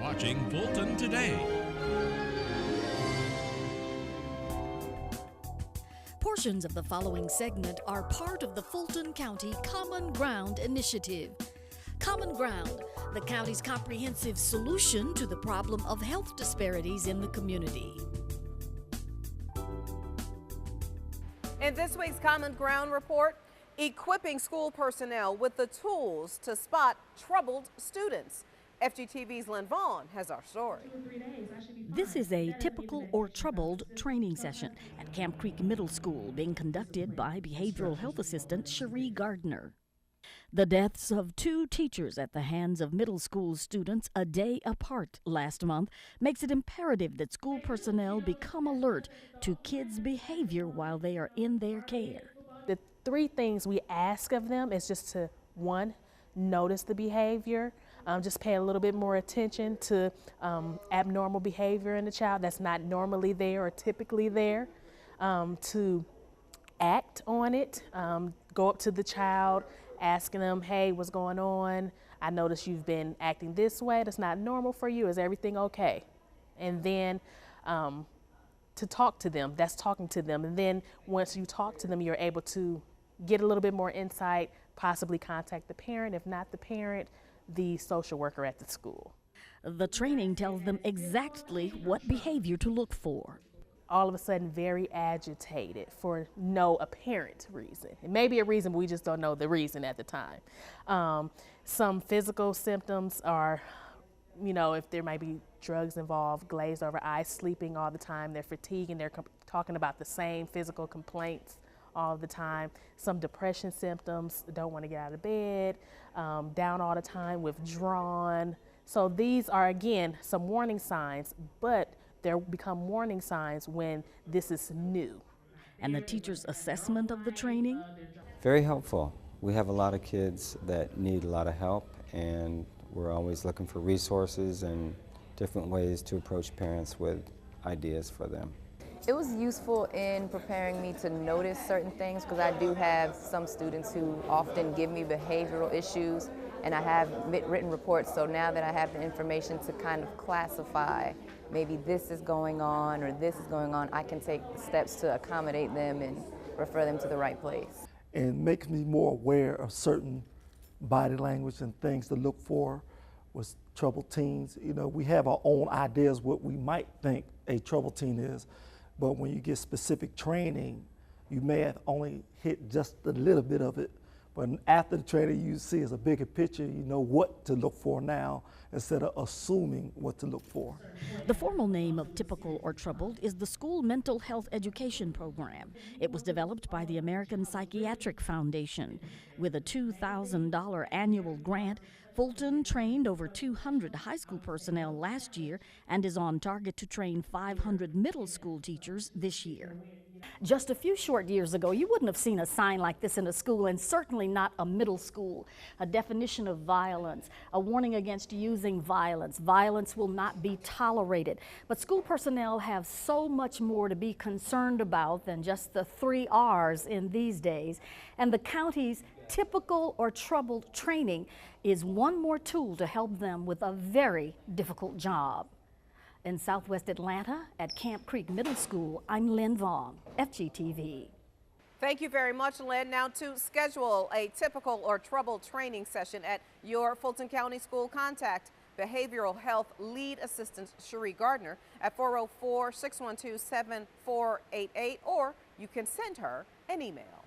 watching Fulton Today. Portions of the following segment are part of the Fulton County Common Ground Initiative. Common Ground, the county's comprehensive solution to the problem of health disparities in the community. In this week's Common Ground report, equipping school personnel with the tools to spot troubled students. FGTV's Lyn Vaughn has our story. This is a typical or troubled training session at Camp Creek Middle School being conducted by behavioral health assistant Cherie Gardner. The deaths of 2 teachers at the hands of middle school students a day apart last month makes it imperative that school personnel become alert to kids' behavior while they are in their care. The 3 things we ask of them is just to, 1, notice the behavior, just pay a little bit more attention to abnormal behavior in the child that's not normally there or typically there, to act on it, go up to the child, asking them, hey, what's going on? I notice you've been acting this way. That's not normal for you. Is everything okay? And then to talk to them, that's talking to them. And then once you talk to them, you're able to get a little bit more insight, possibly contact the parent. If not the parent, the social worker at the school. The training tells them exactly what behavior to look for. All of a sudden very agitated for no apparent reason. It may be a reason, but we just don't know the reason at the time. Some physical symptoms are, if there might be drugs involved, glazed over eyes, sleeping all the time, they're fatigued, and they're talking about the same physical complaints all the time. Some depression symptoms, don't want to get out of bed, down all the time, withdrawn. So these are, again, some warning signs, but there become warning signs when this is new. And the teacher's assessment of the training? Very helpful. We have a lot of kids that need a lot of help, and we're always looking for resources and different ways to approach parents with ideas for them. It was useful in preparing me to notice certain things, because I do have some students who often give me behavioral issues, and I have written reports, so now that I have the information to kind of classify, maybe this is going on or this is going on, I can take steps to accommodate them and refer them to the right place. And makes me more aware of certain body language and things to look for with troubled teens. We have our own ideas what we might think a troubled teen is, but when you get specific training, you may have only hit just a little bit of it. But after the training, you see as a bigger picture, you know what to look for now instead of assuming what to look for. The formal name of Typical or Troubled is the School Mental Health Education Program. It was developed by the American Psychiatric Foundation. With a $2,000 annual grant, Fulton trained over 200 high school personnel last year and is on target to train 500 middle school teachers this year. Just a few short years ago, you wouldn't have seen a sign like this in a school, and certainly not a middle school. A definition of violence, a warning against using violence. Violence will not be tolerated. But school personnel have so much more to be concerned about than just the 3 R's in these days. And the county's Typical or Troubled training is one more tool to help them with a very difficult job. In Southwest Atlanta at Camp Creek Middle School, I'm Lyn Vaughn, FGTV. Thank you very much, Lyn. Now to schedule a Typical or Troubled training session at your Fulton County School, contact Behavioral Health Lead Assistant Cherie Gardner at 404-612-7488, or you can send her an email.